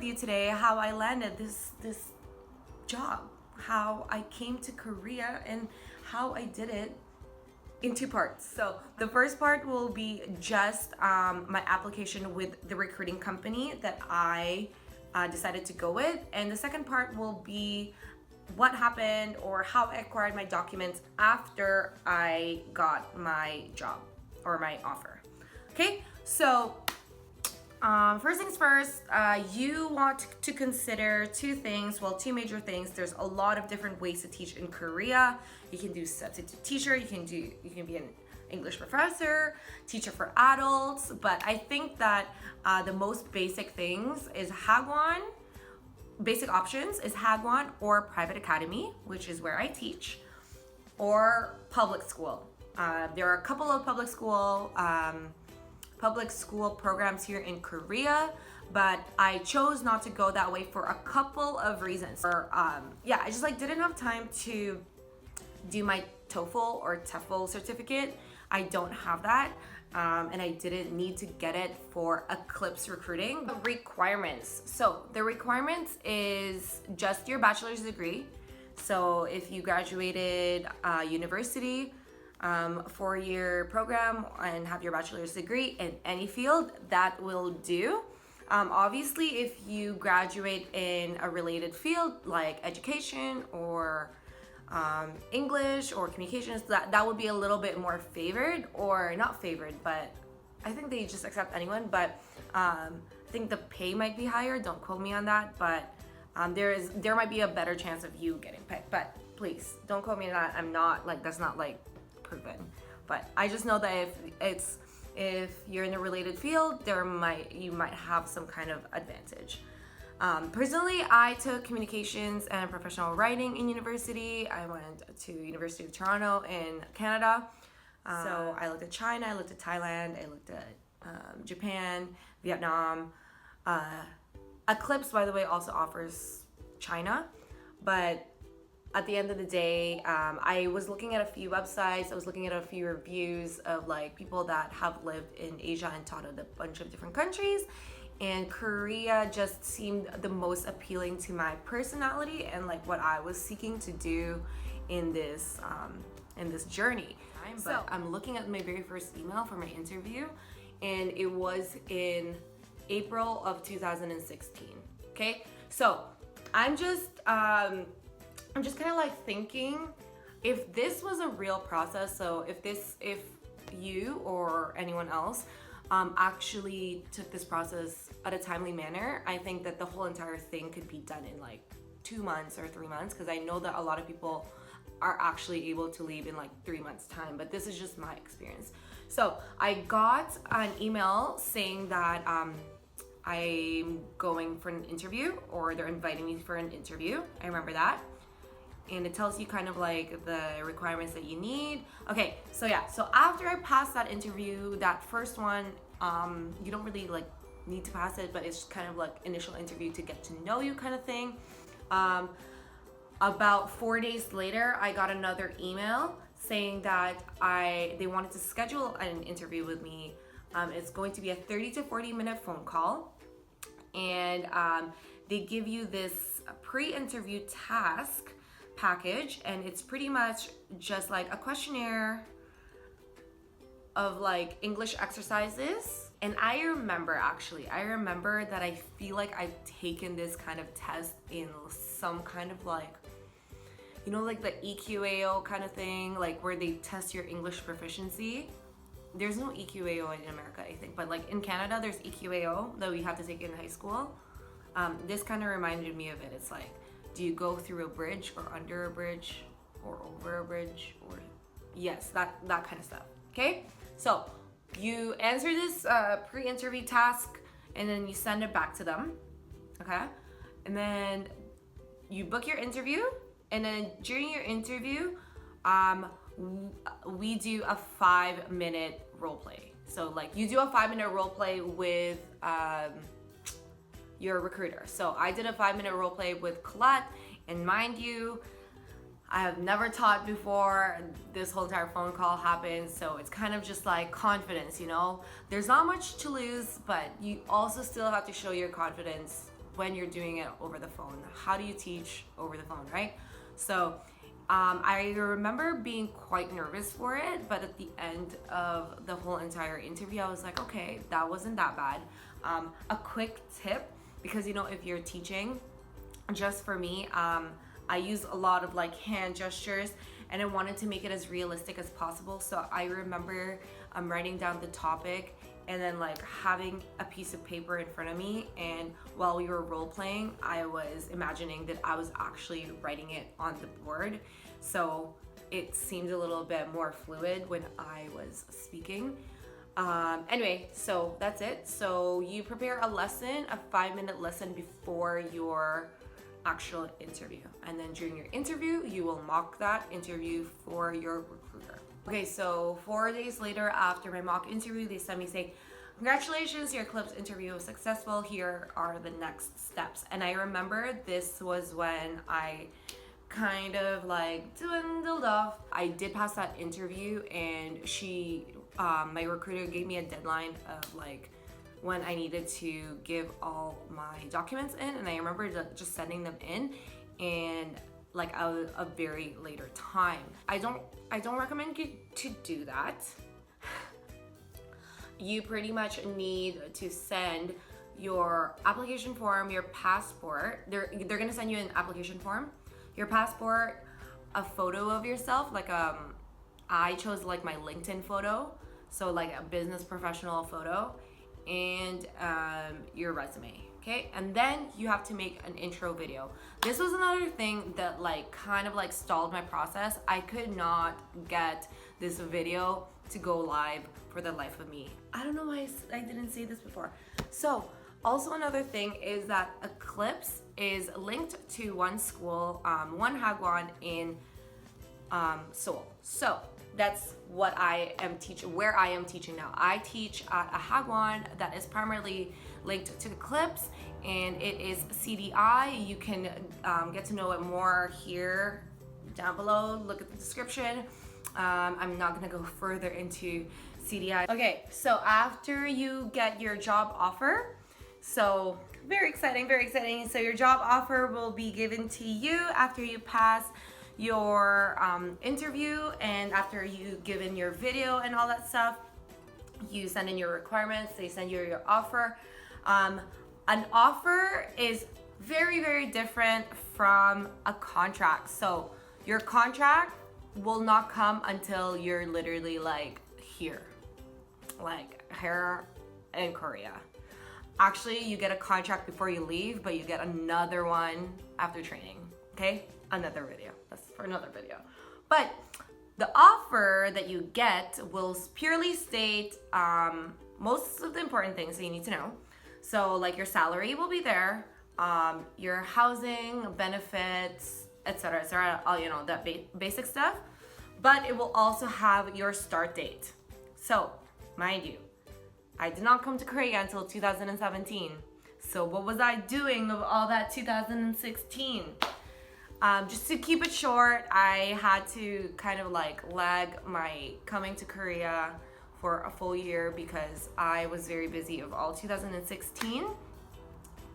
you today how I landed this job, how I came to Korea, and how I did it in two parts. So the first part will be just my application with the recruiting company that I decided to go with, and the second part will be what happened or how I acquired my documents after I got my job or my offer. Okay, so first things first, you want to consider two things, well, two major things. There's a lot of different ways to teach in Korea. You can do substitute teacher, you can be an English professor, teacher for adults, but I think that the most basic things is Hagwon. Basic options is Hagwon or private academy, which is where I teach, or public school. There are a couple of public school programs here in Korea, but I chose not to go that way for a couple of reasons. I just didn't have time to do my TOEFL or TEFL certificate. I don't have that. And I didn't need to get it for Aclipse recruiting. The requirements. So the requirements is just your bachelor's degree. So if you graduated university, 4-year program and have your bachelor's degree in any field, that will do. Obviously, if you graduate in a related field like education or English or communications, that would be a little bit more favored, or not favored, but I think they just accept anyone. But I think the pay might be higher. Don't quote me on that, but there might be a better chance of you getting picked. But please don't quote me on that. I'm not that's not proven. But I just know that if you're in a related field, you might have some kind of advantage. Personally, I took communications and professional writing in university. I went to University of Toronto in Canada. So I looked at China, I looked at Thailand, I looked at Japan, Vietnam. Aclipse, by the way, also offers China. But at the end of the day, I was looking at a few websites, I was looking at a few reviews of people that have lived in Asia and taught at a bunch of different countries. And Korea just seemed the most appealing to my personality and what I was seeking to do in this journey. But I'm looking at my very first email for my interview, and it was in April of 2016. Okay, so I'm just kind of thinking, if this was a real process, so if you or anyone else actually took this process at a timely manner, I think that the whole entire thing could be done in 2 months or 3 months, because I know that a lot of people are actually able to leave in 3 months time, but this is just my experience. So I got an email saying that I'm going for an interview, or they're inviting me for an interview. I remember that. And it tells you kind of the requirements that you need. Okay, so after I passed that interview, that first one, you don't really need to pass it, but it's kind of initial interview to get to know you kind of thing. About 4 days later, I got another email saying that they wanted to schedule an interview with me. It's going to be a 30 to 40 minute phone call, and they give you this pre-interview task package, and it's pretty much just a questionnaire of English exercises. And I remember that I feel like I've taken this kind of test in some kind of the EQAO kind of thing, where they test your English proficiency. There's no EQAO in America, I think, but in Canada there's EQAO that we have to take in high school. This kind of reminded me of it. It's do you go through a bridge or under a bridge or over a bridge, or yes, that kind of stuff. Okay, so you answer this pre-interview task, and then you send it back to them. Okay, and then you book your interview, and then during your interview, we do a 5-minute role play. So you do a 5-minute role play with your recruiter. So I did a 5-minute role play with Colette, and mind you, I have never taught before. This whole entire phone call happened, so it's kind of just confidence, There's not much to lose, but you also still have to show your confidence when you're doing it over the phone. How do you teach over the phone, right? So I remember being quite nervous for it, but at the end of the whole entire interview, I was like, okay, that wasn't that bad. A quick tip, because if you're teaching, just for me, I use a lot of like hand gestures, and I wanted to make it as realistic as possible. So I remember writing down the topic and then like having a piece of paper in front of me, and while we were role playing, I was imagining that I was actually writing it on the board, so it seemed a little bit more fluid when I was speaking. Anyway, so that's it. So you prepare a lesson, a 5-minute lesson before your actual interview, and then during your interview you will mock that interview for your recruiter. Okay, so 4 days later after my mock interview, they sent me saying, congratulations, your Aclipse interview was successful, here are the next steps. And I remember this was when I kind of like dwindled off. I did pass that interview, and my recruiter gave me a deadline of like when I needed to give all my documents in, and I remember just sending them in, and like a very later time. I don't recommend you to do that. You pretty much need to send your application form, your passport. They're gonna send you an application form, your passport, a photo of yourself, like I chose like my LinkedIn photo, so like a business professional photo, and your resume. Okay, and then you have to make an intro video. This was another thing that like kind of like stalled my process. I could not get this video to go live for the life of me. I don't know why I didn't say this before. So also another thing is that Aclipse is linked to one school, one Hagwon in Seoul. So that's what I am teaching, where I am teaching now. I teach at a Hagwon that is primarily linked to Aclipse, and it is CDI. You can get to know it more here down below. Look at the description. I'm not gonna go further into CDI. Okay, so after you get your job offer, so very exciting, very exciting. So your job offer will be given to you after you pass your interview, and after you give in your video and all that stuff. You send in your requirements, they send you your offer. An offer is very, very different from a contract. So your contract will not come until you're literally like here in Korea. Actually, you get a contract before you leave, but you get another one after training. Okay, another video. That's for another video. But the offer that you get will purely state most of the important things that you need to know. So like your salary will be there, your housing, benefits, etc., all that basic stuff. But it will also have your start date. So mind you, I did not come to Korea until 2017. So what was I doing of all that 2016? Just to keep it short, I had to kind of like lag my coming to Korea for a full year because I was very busy of all 2016.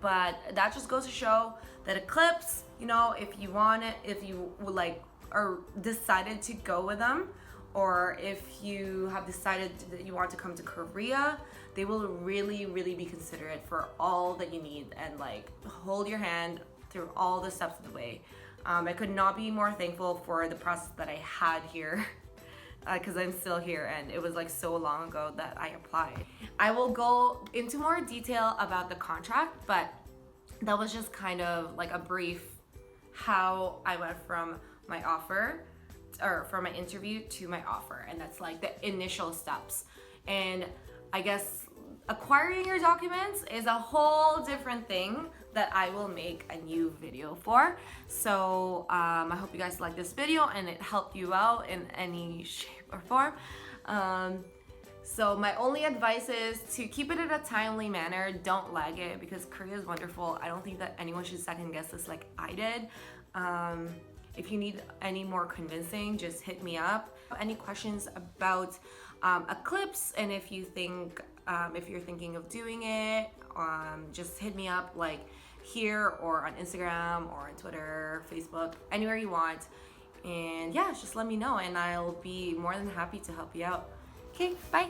But that just goes to show that Aclipse, if you want it, if you would like or decided to go with them, or if you have decided that you want to come to Korea, they will really, really be considerate for all that you need and like hold your hand through all the steps of the way. I could not be more thankful for the process that I had here because I'm still here, and it was like so long ago that I applied. I will go into more detail about the contract, but that was just kind of like a brief how I went from my offer or from my interview to my offer, and that's like the initial steps. And I guess acquiring your documents is a whole different thing that I will make a new video for. So I hope you guys like this video and it helped you out in any shape or form. So my only advice is to keep it in a timely manner. Don't lag it, because Korea is wonderful. I don't think that anyone should second guess this like I did. If you need any more convincing, just hit me up. Any questions about Aclipse, and if you think if you're thinking of doing it, just hit me up. Like, here or on Instagram or on Twitter, Facebook, anywhere you want. And yeah, just let me know and I'll be more than happy to help you out. Okay, bye.